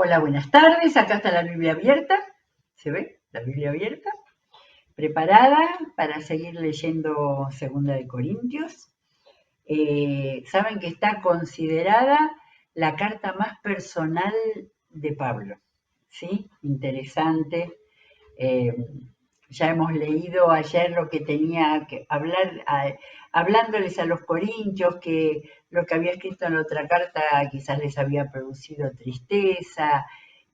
Hola, buenas tardes. Acá está la Biblia abierta. ¿Se ve? La Biblia abierta. Preparada para seguir leyendo Segunda de Corintios. Saben que está considerada la carta más personal de Pablo. ¿Sí? Interesante. Eh, ya hemos leído ayer lo que tenía que hablar, hablándoles a los corintios, que lo que había escrito en la otra carta quizás les había producido tristeza,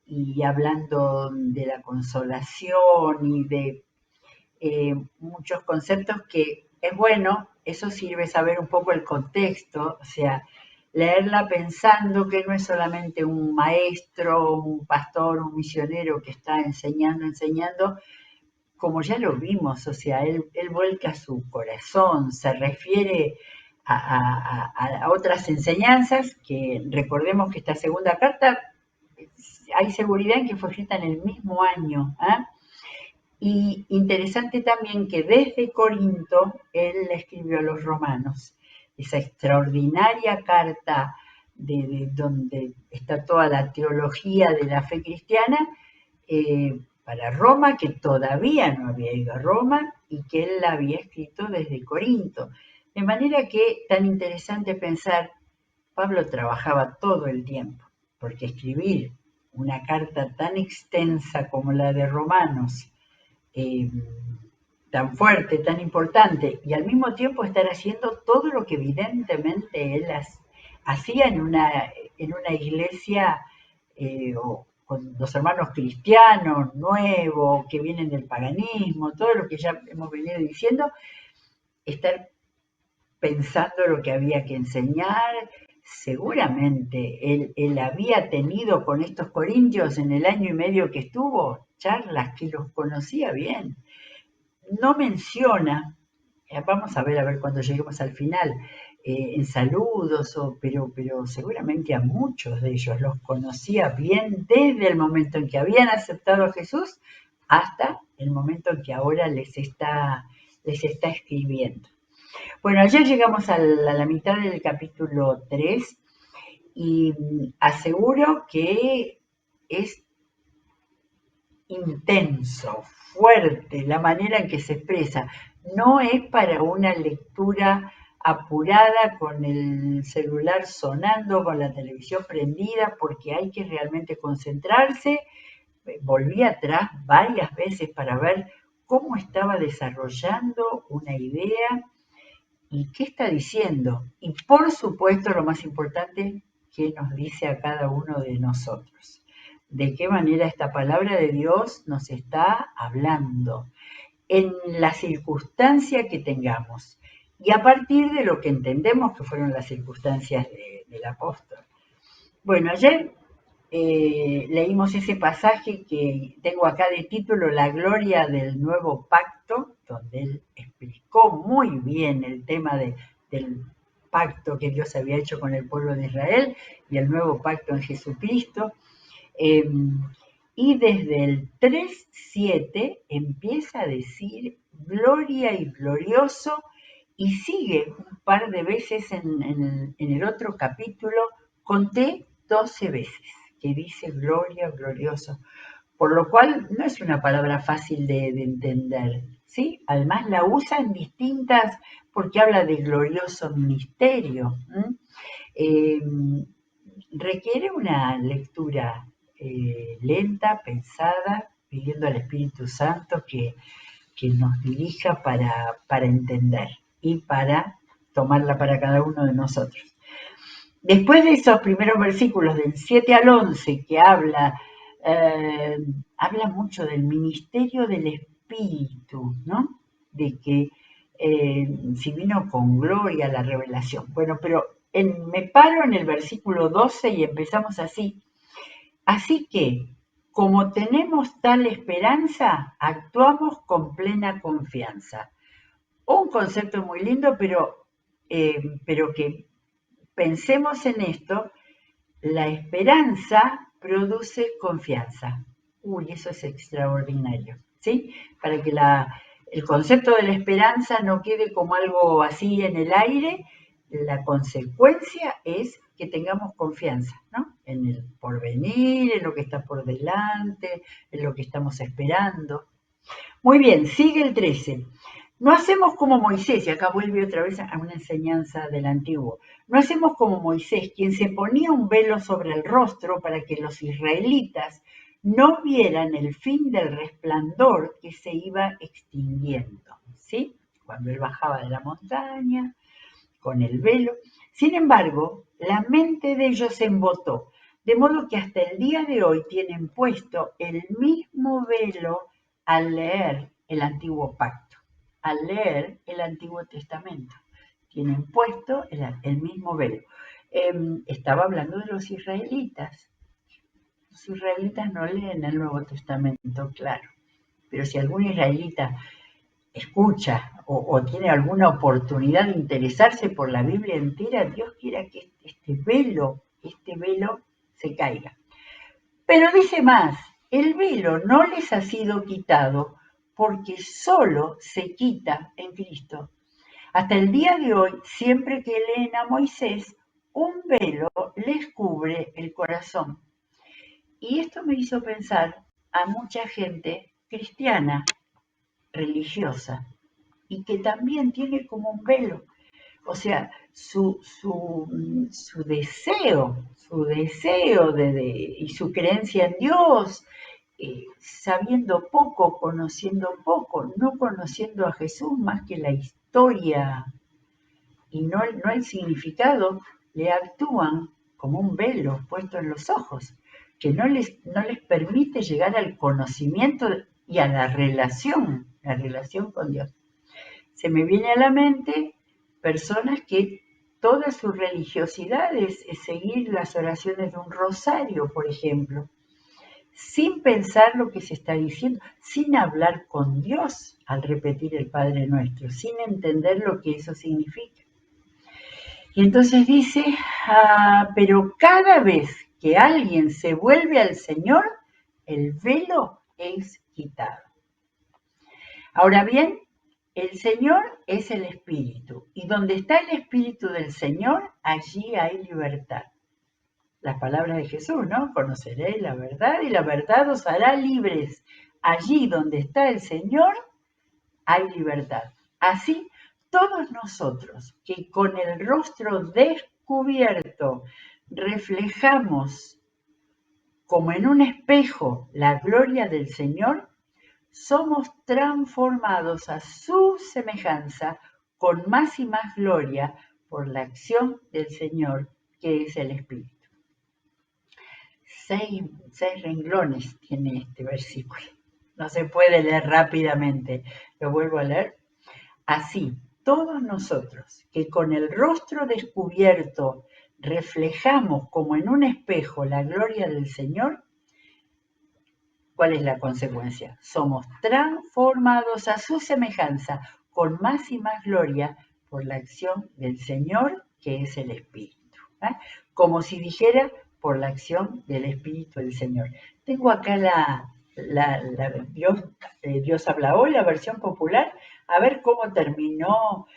y hablando de la consolación y de muchos conceptos que es bueno, eso sirve saber un poco el contexto, o sea, leerla pensando que no es solamente un maestro, un pastor, un misionero que está enseñando, como ya lo vimos, o sea, él vuelca su corazón, se refiere a otras enseñanzas, que recordemos que esta segunda carta, hay seguridad en que fue escrita en el mismo año, ¿eh? Y interesante también que desde Corinto él le escribió a los romanos, esa extraordinaria carta de donde está toda la teología de la fe cristiana, para Roma, que todavía no había ido a Roma y que él la había escrito desde Corinto. De manera que tan interesante pensar, Pablo trabajaba todo el tiempo, porque escribir una carta tan extensa como la de Romanos, eh, tan fuerte, tan importante, y al mismo tiempo estar haciendo todo lo que evidentemente él hacía en una iglesia, o con los hermanos cristianos nuevos que vienen del paganismo, todo lo que ya hemos venido diciendo, estar pensando lo que había que enseñar. Seguramente él había tenido con estos corintios en el año y medio que estuvo charlas que los conocía bien. No menciona, vamos a ver cuando lleguemos al final, en saludos, pero seguramente a muchos de ellos los conocía bien desde el momento en que habían aceptado a Jesús hasta el momento en que ahora les está escribiendo. Bueno, ayer llegamos a la mitad del capítulo 3 y aseguro que es intenso, fuerte, la manera en que se expresa. No es para una lectura apurada con el celular sonando, con la televisión prendida, porque hay que realmente concentrarse. Volví atrás varias veces para ver cómo estaba desarrollando una idea y qué está diciendo. Y por supuesto, lo más importante, qué nos dice a cada uno de nosotros. De qué manera esta palabra de Dios nos está hablando en la circunstancia que tengamos y a partir de lo que entendemos que fueron las circunstancias del apóstol. Bueno, ayer leímos ese pasaje que tengo acá de título, La gloria del nuevo pacto, donde él explicó muy bien el tema del pacto que Dios había hecho con el pueblo de Israel y el nuevo pacto en Jesucristo. Eh, y desde el 3:7 empieza a decir gloria y glorioso, y sigue un par de veces en el otro capítulo, conté 12 veces que dice gloria, glorioso, por lo cual no es una palabra fácil de entender, ¿sí? Además la usa en distintas, porque habla de glorioso ministerio. Eh, Requiere una lectura lenta, pensada, pidiendo al Espíritu Santo que nos dirija para entender y para tomarla para cada uno de nosotros. Después de esos primeros versículos del 7 al 11 que habla mucho del ministerio del Espíritu, ¿no? De que si vino con gloria la revelación. Bueno, pero me paro en el versículo 12 y empezamos así. Así que, como tenemos tal esperanza, actuamos con plena confianza. Un concepto muy lindo, pero que pensemos en esto, la esperanza produce confianza. Uy, eso es extraordinario, ¿sí? Para que el concepto de la esperanza no quede como algo así en el aire, la consecuencia es que tengamos confianza, ¿no? En el porvenir, en lo que está por delante, en lo que estamos esperando. Muy bien, sigue el 13. No hacemos como Moisés, y acá vuelve otra vez a una enseñanza del antiguo. No hacemos como Moisés, quien se ponía un velo sobre el rostro para que los israelitas no vieran el fin del resplandor que se iba extinguiendo, ¿sí? Cuando él bajaba de la montaña con el velo. Sin embargo, la mente de ellos se embotó, de modo que hasta el día de hoy tienen puesto el mismo velo al leer el antiguo pacto, al leer el Antiguo Testamento. Tienen puesto el mismo velo. Estaba hablando de los israelitas. Los israelitas no leen el Nuevo Testamento, claro. Pero si algún israelita escucha o tiene alguna oportunidad de interesarse por la Biblia entera, Dios quiera que este velo se caiga. Pero dice más, el velo no les ha sido quitado porque solo se quita en Cristo. Hasta el día de hoy, siempre que leen a Moisés, un velo les cubre el corazón. Y esto me hizo pensar a mucha gente cristiana, religiosa, y que también tiene como un velo. O sea, su deseo y su creencia en Dios, sabiendo poco, conociendo poco, no conociendo a Jesús más que la historia y no el significado, le actúan como un velo puesto en los ojos, que no les permite llegar al conocimiento y a la relación con Dios. Se me viene a la mente personas que toda su religiosidad es seguir las oraciones de un rosario, por ejemplo, sin pensar lo que se está diciendo, sin hablar con Dios al repetir el Padre Nuestro, sin entender lo que eso significa. Y entonces dice, pero cada vez que alguien se vuelve al Señor, el velo es quitado. Ahora bien, el Señor es el Espíritu, y donde está el Espíritu del Señor, allí hay libertad. Las palabras de Jesús, ¿no? Conoceréis la verdad y la verdad os hará libres. Allí donde está el Señor, hay libertad. Así, todos nosotros que con el rostro descubierto reflejamos como en un espejo la gloria del Señor, somos transformados a su semejanza con más y más gloria por la acción del Señor, que es el Espíritu. Seis renglones tiene este versículo. No se puede leer rápidamente. Lo vuelvo a leer. Así, todos nosotros que con el rostro descubierto reflejamos como en un espejo la gloria del Señor, ¿cuál es la consecuencia? Somos transformados a su semejanza con más y más gloria por la acción del Señor, que es el Espíritu. ¿Eh? Como si dijera, por la acción del Espíritu del Señor. Tengo acá Dios habla hoy, la versión popular, a ver cómo terminó.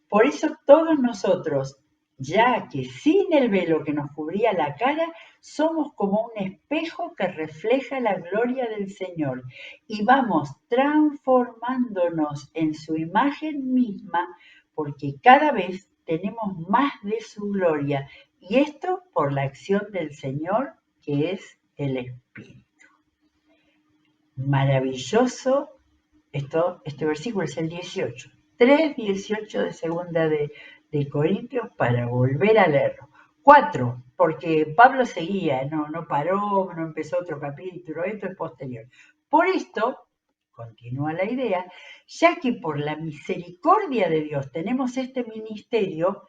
Por eso todos nosotros, ya que sin el velo que nos cubría la cara, somos como un espejo que refleja la gloria del Señor y vamos transformándonos en su imagen misma porque cada vez tenemos más de su gloria y esto por la acción del Señor que es el Espíritu. Maravilloso este versículo, es el 18. 3:18 de segunda de Corintios para volver a leerlo. 4, porque Pablo seguía, no paró, no empezó otro capítulo, esto es posterior. Por esto, continúa la idea, ya que por la misericordia de Dios tenemos este ministerio,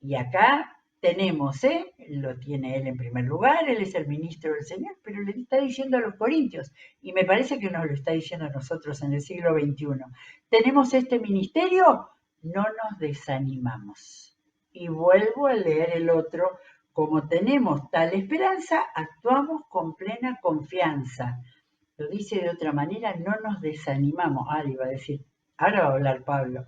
y acá tenemos, lo tiene él en primer lugar, él es el ministro del Señor, pero le está diciendo a los corintios, y me parece que nos lo está diciendo a nosotros en el siglo XXI. Tenemos este ministerio, no nos desanimamos. Y vuelvo a leer el otro, como tenemos tal esperanza, actuamos con plena confianza. Lo dice de otra manera, no nos desanimamos. Iba a decir, ahora va a hablar Pablo.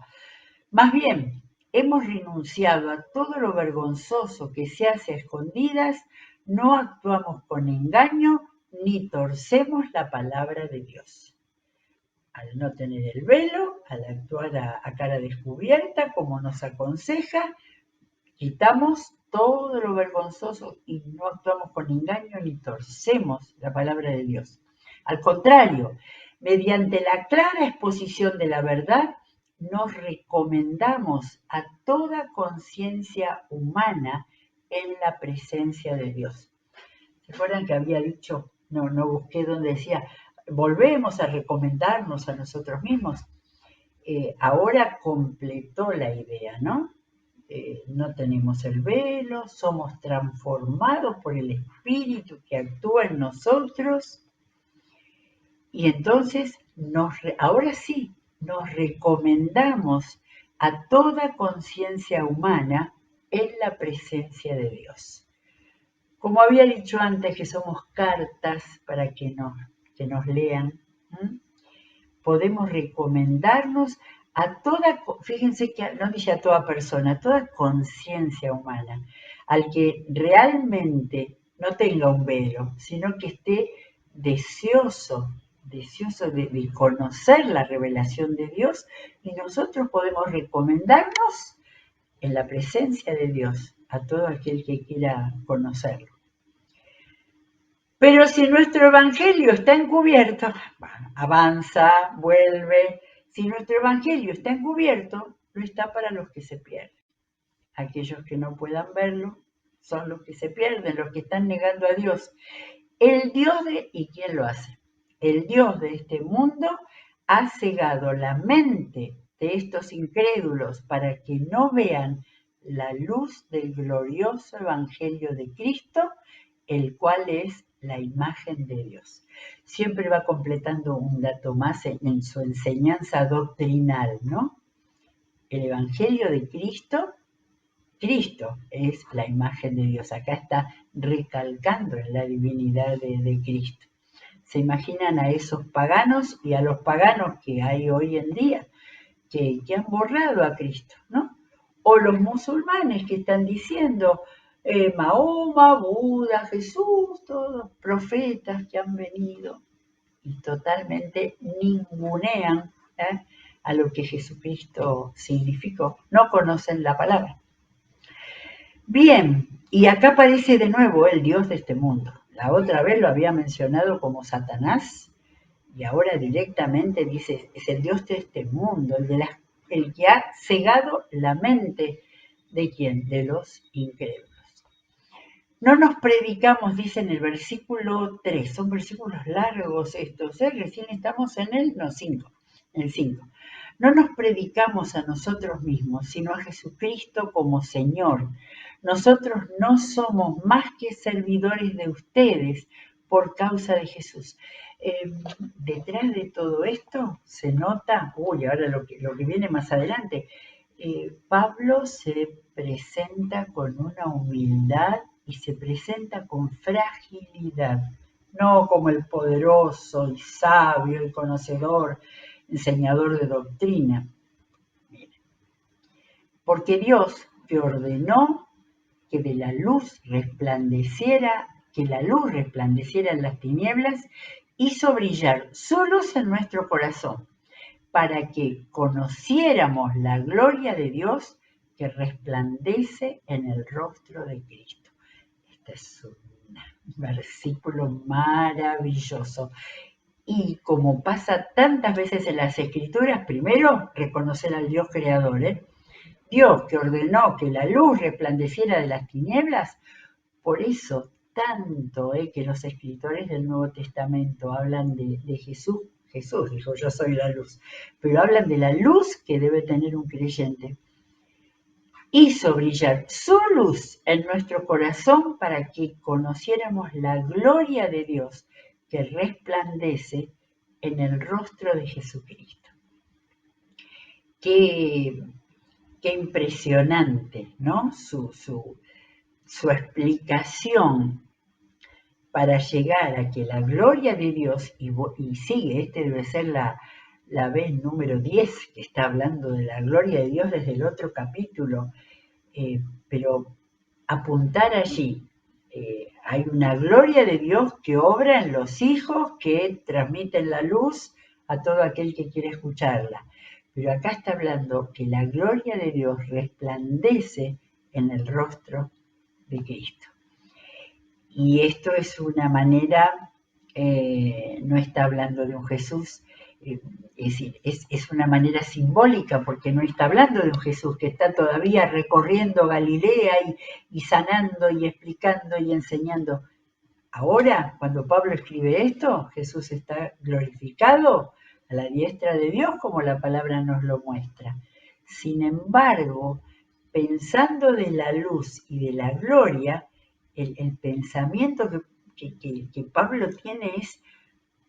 Más bien, hemos renunciado a todo lo vergonzoso que se hace a escondidas, no actuamos con engaño ni torcemos la palabra de Dios. Al no tener el velo, al actuar a cara descubierta, como nos aconseja, quitamos todo lo vergonzoso y no actuamos con engaño ni torcemos la palabra de Dios. Al contrario, mediante la clara exposición de la verdad, nos recomendamos a toda conciencia humana en la presencia de Dios. ¿Se acuerdan que había dicho, no busqué donde decía, volvemos a recomendarnos a nosotros mismos? Ahora completó la idea, ¿no? No tenemos el velo, somos transformados por el Espíritu que actúa en nosotros y entonces ahora sí nos recomendamos a toda conciencia humana en la presencia de Dios. Como había dicho antes que somos cartas para que nos lean, podemos recomendarnos a toda, fíjense que no dice a toda persona, a toda conciencia humana, al que realmente no tenga un velo, sino que esté deseoso de conocer la revelación de Dios, y nosotros podemos recomendarnos en la presencia de Dios a todo aquel que quiera conocerlo. Pero si nuestro evangelio está encubierto, avanza, vuelve. Si nuestro evangelio está encubierto, no está para los que se pierden. Aquellos que no puedan verlo son los que se pierden, los que están negando a Dios. El Dios ¿y quién lo hace? El Dios de este mundo ha cegado la mente de estos incrédulos para que no vean la luz del glorioso evangelio de Cristo, el cual es la imagen de Dios. Siempre va completando un dato más en su enseñanza doctrinal, ¿no? El evangelio de Cristo es la imagen de Dios. Acá está recalcando la divinidad de Cristo. Se imaginan a esos paganos y a los paganos que hay hoy en día, que han borrado a Cristo, ¿no? O los musulmanes que están diciendo, Mahoma, Buda, Jesús, todos profetas que han venido y totalmente ningunean a lo que Jesucristo significó. No conocen la palabra. Bien, y acá aparece de nuevo el Dios de este mundo. La otra vez lo había mencionado como Satanás y ahora directamente dice, es el Dios de este mundo, el que ha cegado la mente de ¿quién? De los incrédulos. No nos predicamos, dice en el versículo 3, son versículos largos estos, recién estamos en el 5. No nos predicamos a nosotros mismos, sino a Jesucristo como Señor. Nosotros no somos más que servidores de ustedes por causa de Jesús. Detrás de todo esto se nota, ahora lo que viene más adelante, Pablo se presenta con una humildad y se presenta con fragilidad, no como el poderoso, el sabio, el conocedor, enseñador de doctrina. Porque Dios te ordenó que la luz resplandeciera en las tinieblas, hizo brillar su luz en nuestro corazón, para que conociéramos la gloria de Dios que resplandece en el rostro de Cristo. Este es un versículo maravilloso. Y como pasa tantas veces en las Escrituras, primero reconocer al Dios creador, Dios que ordenó que la luz resplandeciera de las tinieblas. Por eso tanto que los escritores del Nuevo Testamento hablan de Jesús. Jesús dijo, yo soy la luz, pero hablan de la luz que debe tener un creyente. Hizo brillar su luz en nuestro corazón para que conociéramos la gloria de Dios que resplandece en el rostro de Jesucristo. Qué impresionante, ¿no? Su explicación para llegar a que la gloria de Dios, y sigue, debe ser la vez número 10, que está hablando de la gloria de Dios desde el otro capítulo, pero apuntar allí. Hay una gloria de Dios que obra en los hijos que transmiten la luz a todo aquel que quiere escucharla. Pero acá está hablando que la gloria de Dios resplandece en el rostro de Cristo. Y esto es una manera, no está hablando de un Jesús, es decir, es una manera simbólica porque no está hablando de un Jesús que está todavía recorriendo Galilea y sanando y explicando y enseñando. Ahora, cuando Pablo escribe esto, Jesús está glorificado a la diestra de Dios como la palabra nos lo muestra. Sin embargo, pensando de la luz y de la gloria, el pensamiento que Pablo tiene es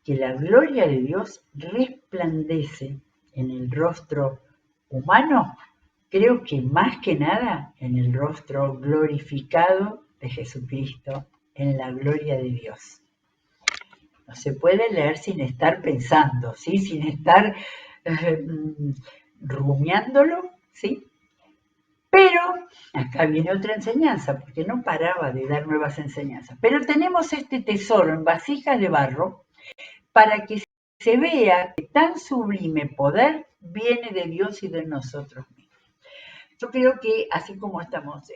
que la gloria de Dios resplandece en el rostro humano, creo que más que nada en el rostro glorificado de Jesucristo, en la gloria de Dios. No se puede leer sin estar pensando, ¿sí? Sin estar rumiándolo, ¿sí? Pero acá viene otra enseñanza, porque no paraba de dar nuevas enseñanzas. Pero tenemos este tesoro en vasijas de barro para que se vea que tan sublime poder viene de Dios y de nosotros mismos. Yo creo que así como estamos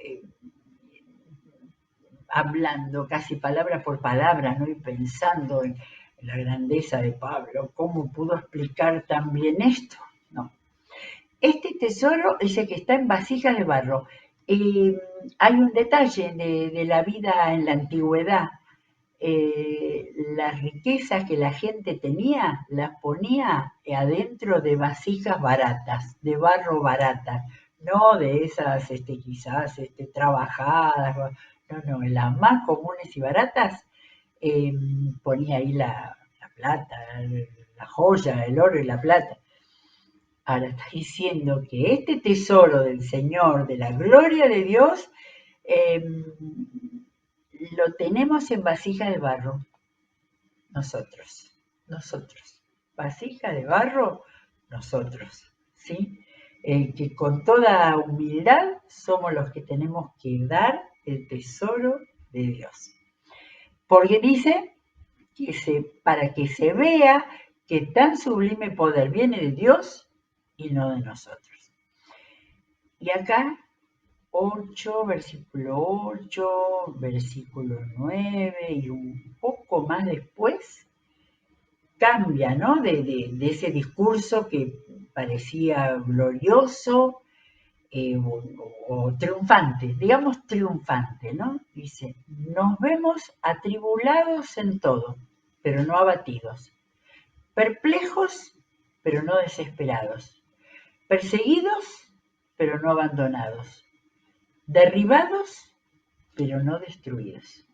hablando casi palabra por palabra, ¿no? Y pensando en la grandeza de Pablo, cómo pudo explicar tan bien esto, ¿no? Este tesoro es el que está en vasijas de barro. Hay un detalle de la vida en la antigüedad. Las riquezas que la gente tenía las ponía adentro de vasijas baratas, de barro baratas, no de esas quizás trabajadas, no, las más comunes y baratas, ponía ahí la plata, la joya, el oro y la plata. Ahora está diciendo que este tesoro del Señor, de la gloria de Dios, lo tenemos en vasija de barro. Nosotros. Vasija de barro, nosotros. ¿Sí? Que con toda humildad somos los que tenemos que dar el tesoro de Dios. Porque dice que para que se vea que tan sublime poder viene de Dios y no de nosotros. Y acá 8, versículo 8, versículo 9 y un poco más después, cambia, ¿no? De ese discurso que parecía glorioso o triunfante, digamos triunfante, ¿no? Dice, nos vemos atribulados en todo, pero no abatidos, perplejos, pero no desesperados, perseguidos, pero no abandonados, derribados, pero no destruidos.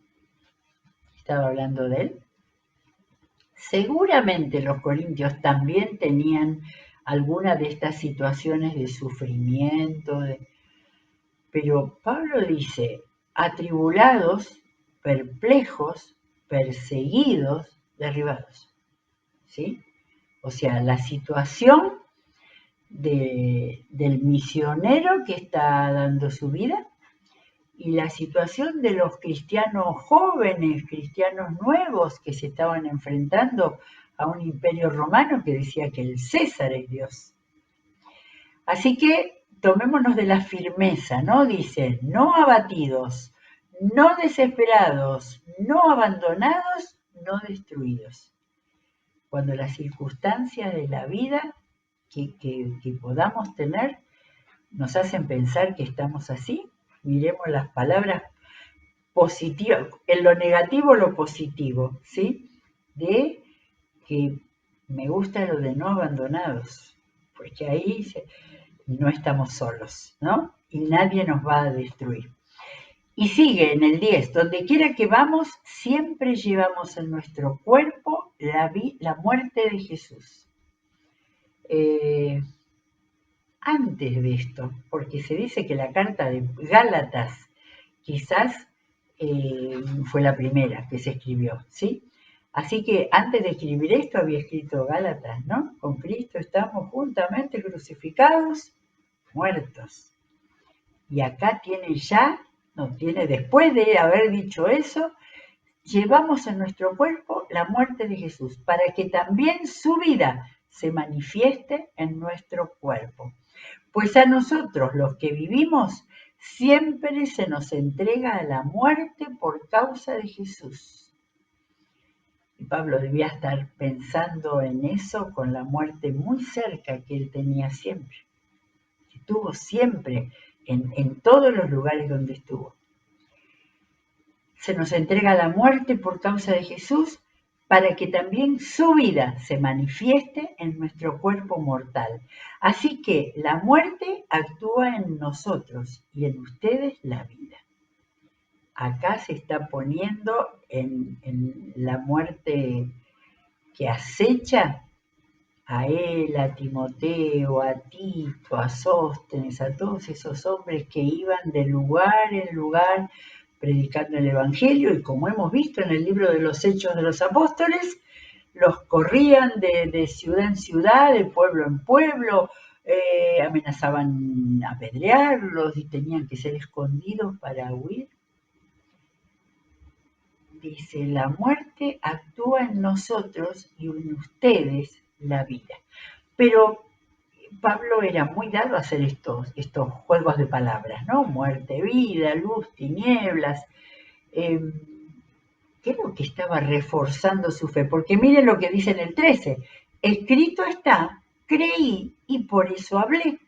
Estaba hablando de él. Seguramente los corintios también tenían alguna de estas situaciones de sufrimiento, pero Pablo dice, atribulados, perplejos, perseguidos, derribados. ¿Sí? O sea, la situación del misionero que está dando su vida y la situación de los cristianos jóvenes, cristianos nuevos que se estaban enfrentando a un imperio romano que decía que el César es Dios. Así que tomémonos de la firmeza, ¿no? Dice, no abatidos, no desesperados, no abandonados, no destruidos. Cuando las circunstancias de la vida que podamos tener nos hacen pensar que estamos así, miremos las palabras positivas, en lo negativo lo positivo, ¿sí? De que me gusta lo de no abandonados, porque ahí no estamos solos, ¿no? Y nadie nos va a destruir. Y sigue en el 10, donde quiera que vamos, siempre llevamos en nuestro cuerpo la muerte de Jesús. Antes de esto, porque se dice que la carta de Gálatas quizás fue la primera que se escribió, ¿sí? Así que antes de escribir esto había escrito Gálatas, ¿no? Con Cristo estamos juntamente crucificados, muertos. Y acá tiene ya, no tiene después de haber dicho eso, llevamos en nuestro cuerpo la muerte de Jesús, para que también su vida se manifieste en nuestro cuerpo. Pues a nosotros los que vivimos, siempre se nos entrega a la muerte por causa de Jesús. Y Pablo debía estar pensando en eso con la muerte muy cerca que él tenía siempre, que tuvo siempre en todos los lugares donde estuvo. Se nos entrega la muerte por causa de Jesús para que también su vida se manifieste en nuestro cuerpo mortal. Así que la muerte actúa en nosotros y en ustedes la vida. Acá se está poniendo en la muerte que acecha a él, a Timoteo, a Tito, a Sóstenes, a todos esos hombres que iban de lugar en lugar predicando el Evangelio, y como hemos visto en el libro de los Hechos de los Apóstoles, los corrían de ciudad en ciudad, de pueblo en pueblo, amenazaban apedrearlos y tenían que ser escondidos para huir. Dice, la muerte actúa en nosotros y en ustedes la vida. Pero Pablo era muy dado a hacer estos juegos de palabras, ¿no? Muerte, vida, luz, tinieblas. Creo que estaba reforzando su fe, porque miren lo que dice en el 13. Escrito está, creí y por eso hablé.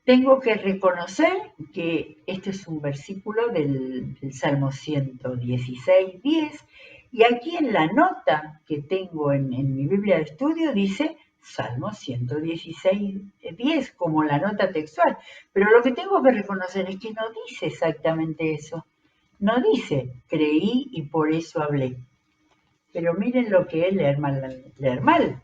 Tengo que reconocer que este es un versículo del Salmo 116, 10, y aquí en la nota que tengo en mi Biblia de estudio dice Salmo 116, 10, como la nota textual. Pero lo que tengo que reconocer es que no dice exactamente eso. No dice, creí y por eso hablé. Pero miren lo que es leer mal.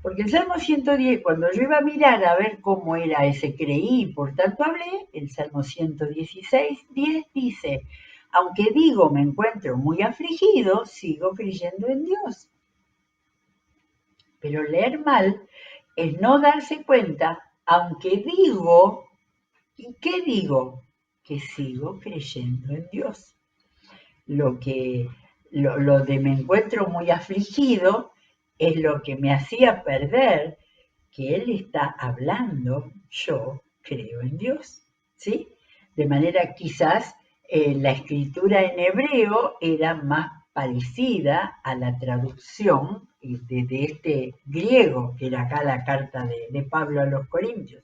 Porque el Salmo 110, cuando yo iba a mirar a ver cómo era ese creí y por tanto hablé, el Salmo 116, 10 dice, aunque digo me encuentro muy afligido, sigo creyendo en Dios. Pero leer mal es no darse cuenta, aunque digo, ¿y qué digo? Que sigo creyendo en Dios. Lo de me encuentro muy afligido es lo que me hacía perder que él está hablando, yo creo en Dios, ¿sí? De manera quizás la escritura en hebreo era más parecida a la traducción de este griego, que era acá la carta de Pablo a los Corintios.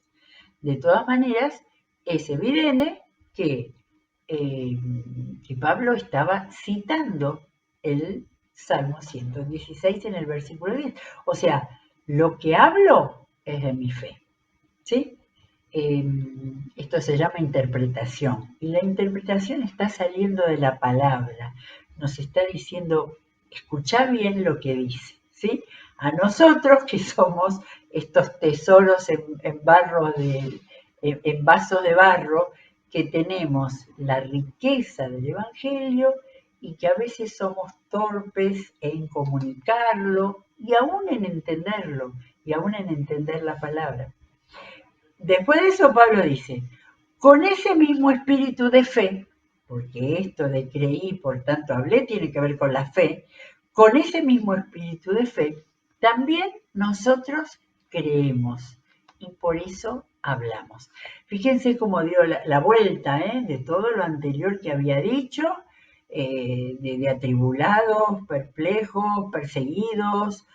De todas maneras, es evidente que Pablo estaba citando el Salmo 116 en el versículo 10. O sea, lo que hablo es de mi fe, ¿sí? Esto se llama interpretación. Y la interpretación está saliendo de la palabra. Nos está diciendo, escucha bien lo que dice, ¿sí? A nosotros que somos estos tesoros en vasos de barro, que tenemos la riqueza del Evangelio y que a veces somos torpes en comunicarlo y aún en entenderlo, y aún en entender la palabra. Después de eso Pablo dice, con ese mismo espíritu de fe, porque esto de creí, por tanto hablé, tiene que ver con la fe, con ese mismo espíritu de fe, también nosotros creemos y por eso hablamos. Fíjense cómo dio la vuelta de todo lo anterior que había dicho, de atribulados, perplejos, perseguidos,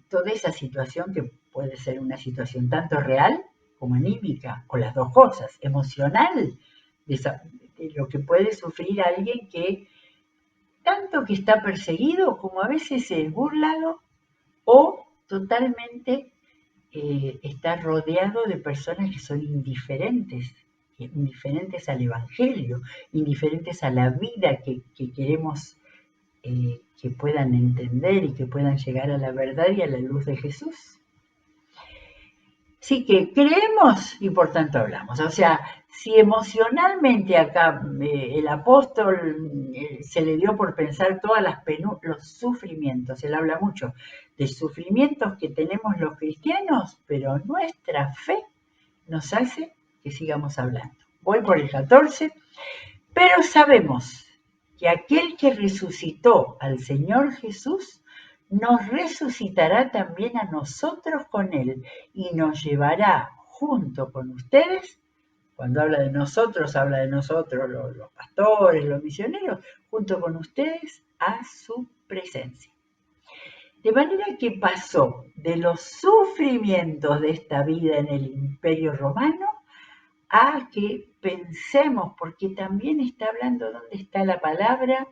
toda esa situación que puede ser una situación tanto real como anímica, o las dos cosas, emocional, de lo que puede sufrir alguien que tanto que está perseguido como a veces es burlado o totalmente está rodeado de personas que son indiferentes al Evangelio, indiferentes a la vida que queremos que puedan entender y que puedan llegar a la verdad y a la luz de Jesús. Sí que creemos y por tanto hablamos. O sea, si emocionalmente acá el apóstol se le dio por pensar todas los sufrimientos, él habla mucho de sufrimientos que tenemos los cristianos, pero nuestra fe nos hace que sigamos hablando. Voy por el 14, pero sabemos que aquel que resucitó al Señor Jesús nos resucitará también a nosotros con Él y nos llevará junto con ustedes. Cuando habla de nosotros los pastores, los misioneros, junto con ustedes a su presencia. De manera que pasó de los sufrimientos de esta vida en el Imperio Romano a que pensemos, porque también está hablando dónde está la palabra,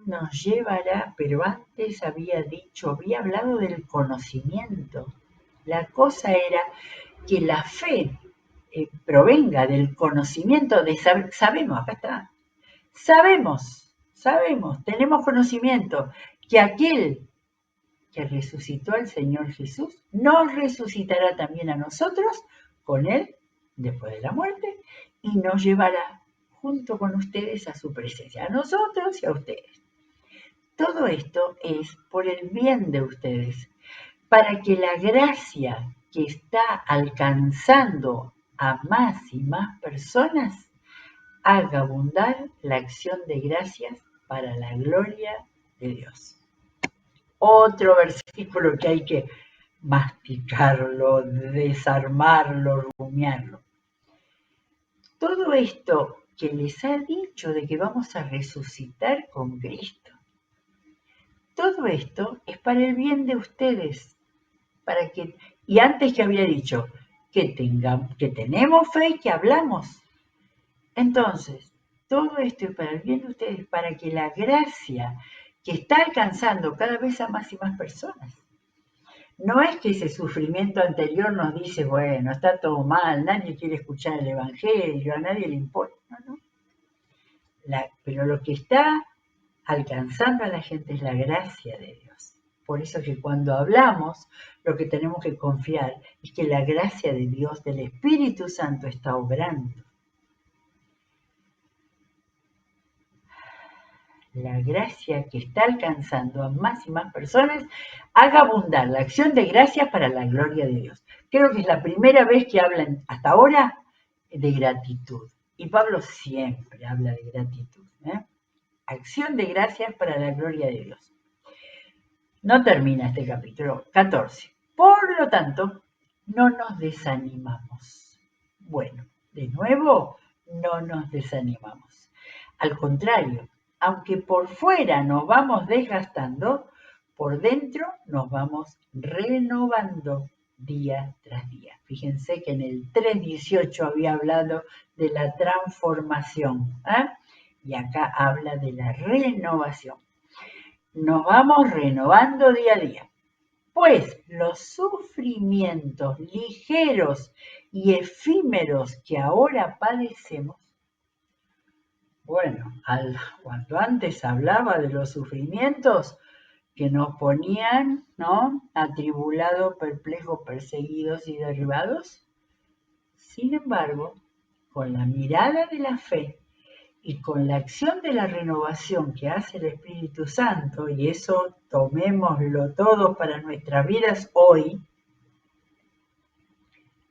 nos llevará, pero antes había hablado del conocimiento. La cosa era que la fe provenga del conocimiento de sabemos, acá está, sabemos, tenemos conocimiento que aquel que resucitó al Señor Jesús nos resucitará también a nosotros con Él después de la muerte y nos llevará junto con ustedes a su presencia, a nosotros y a ustedes. Todo esto es por el bien de ustedes, para que la gracia que está alcanzando a más y más personas haga abundar la acción de gracias para la gloria de Dios. Otro versículo que hay que masticarlo, desarmarlo, rumiarlo. Todo esto que les ha dicho de que vamos a resucitar con Cristo, todo esto es para el bien de ustedes, para que, y antes que había dicho que tenemos fe y que hablamos. Entonces, todo esto es para el bien de ustedes, para que la gracia que está alcanzando cada vez a más y más personas. No es que ese sufrimiento anterior nos dice, bueno, está todo mal, nadie quiere escuchar el Evangelio, a nadie le importa. No, no. Pero lo que está alcanzando a la gente es la gracia de Dios. Por eso que cuando hablamos, lo que tenemos que confiar es que la gracia de Dios, del Espíritu Santo, está obrando. La gracia que está alcanzando a más y más personas haga abundar la acción de gracias para la gloria de Dios. Creo que es la primera vez que hablan hasta ahora de gratitud. Y Pablo siempre habla de gratitud. Acción de gracias para la gloria de Dios. No termina este capítulo 14. Por lo tanto, no nos desanimamos. Bueno, de nuevo, no nos desanimamos. Al contrario, aunque por fuera nos vamos desgastando, por dentro nos vamos renovando día tras día. Fíjense que en el 3:18 había hablado de la transformación, y acá habla de la renovación. Nos vamos renovando día a día. Pues los sufrimientos ligeros y efímeros que ahora padecemos, bueno, cuanto antes hablaba de los sufrimientos que nos ponían, ¿no? Atribulados, perplejos, perseguidos y derribados. Sin embargo, con la mirada de la fe y con la acción de la renovación que hace el Espíritu Santo, y eso tomémoslo todos para nuestras vidas hoy,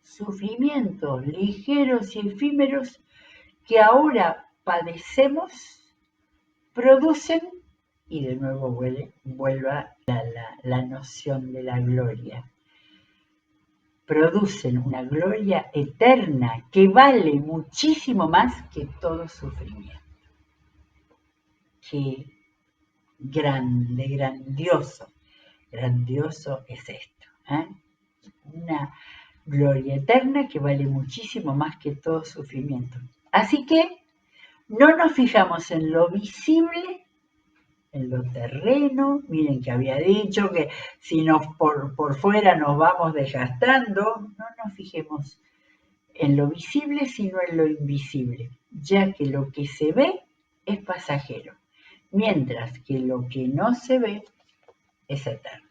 sufrimientos ligeros y efímeros que ahora padecemos producen, y de nuevo vuelva la noción de la gloria, producen una gloria eterna que vale muchísimo más que todo sufrimiento. Qué grande, grandioso es esto. Una gloria eterna que vale muchísimo más que todo sufrimiento. Así que no nos fijamos en lo visible, en lo terreno. Miren que había dicho que si por fuera nos vamos desgastando, no nos fijemos en lo visible, sino en lo invisible, ya que lo que se ve es pasajero, mientras que lo que no se ve es eterno.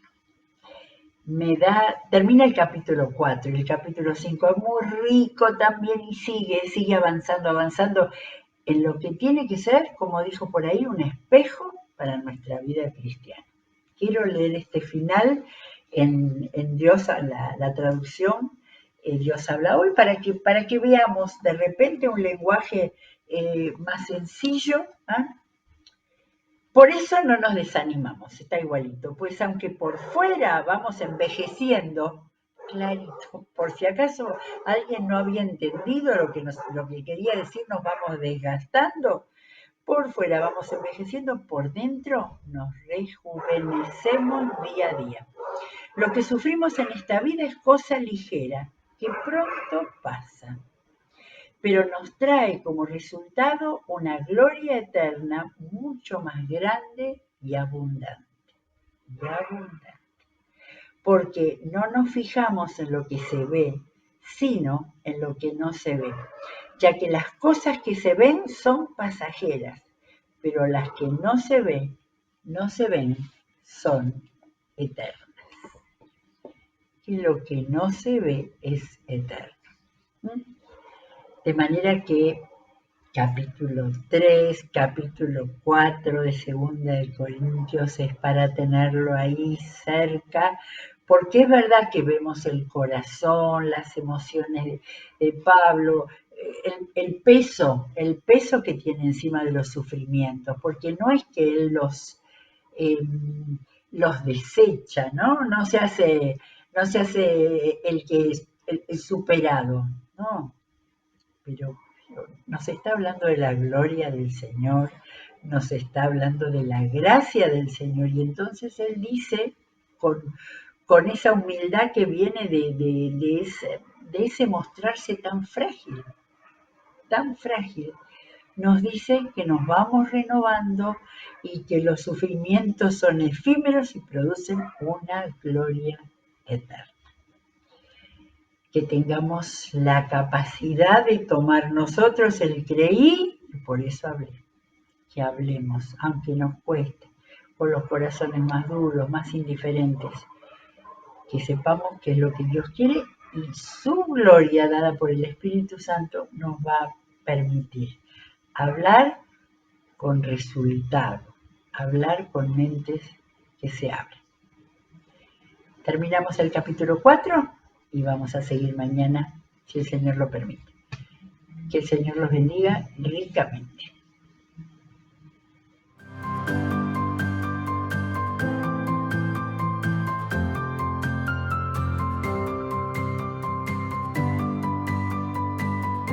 termina el capítulo 4 y el capítulo 5 es muy rico también y sigue avanzando en lo que tiene que ser, como dijo por ahí, un espejo para nuestra vida cristiana. Quiero leer este final en Dios, la traducción Dios habla hoy, para que veamos de repente un lenguaje más sencillo. ¿Eh? Por eso no nos desanimamos, está igualito, pues aunque por fuera vamos envejeciendo, clarito, por si acaso alguien no había entendido lo que quería decir, nos vamos desgastando, por fuera vamos envejeciendo, por dentro nos rejuvenecemos día a día. Lo que sufrimos en esta vida es cosa ligera, que pronto pasa, pero nos trae como resultado una gloria eterna mucho más grande y abundante. Porque no nos fijamos en lo que se ve, sino en lo que no se ve, ya que las cosas que se ven son pasajeras, pero las que no se ven, son eternas. Y lo que no se ve es eterno. De manera que capítulo 3, capítulo 4 de Segunda de Corintios es para tenerlo ahí cerca, porque es verdad que vemos el corazón, las emociones de Pablo, el peso que tiene encima de los sufrimientos, porque no es que él eh, los desecha, ¿no? No se hace el que es el superado, ¿no? Pero nos está hablando de la gloria del Señor, nos está hablando de la gracia del Señor, y entonces Él dice, con esa humildad que viene de ese mostrarse tan frágil, nos dice que nos vamos renovando y que los sufrimientos son efímeros y producen una gloria eterna. Que tengamos la capacidad de tomar nosotros el creí, y por eso hablé, que hablemos, aunque nos cueste, con los corazones más duros, más indiferentes, que sepamos que es lo que Dios quiere y su gloria dada por el Espíritu Santo nos va a permitir hablar con resultado, hablar con mentes que se abren. Terminamos el capítulo 4 y vamos a seguir mañana, si el Señor lo permite. Que el Señor los bendiga ricamente.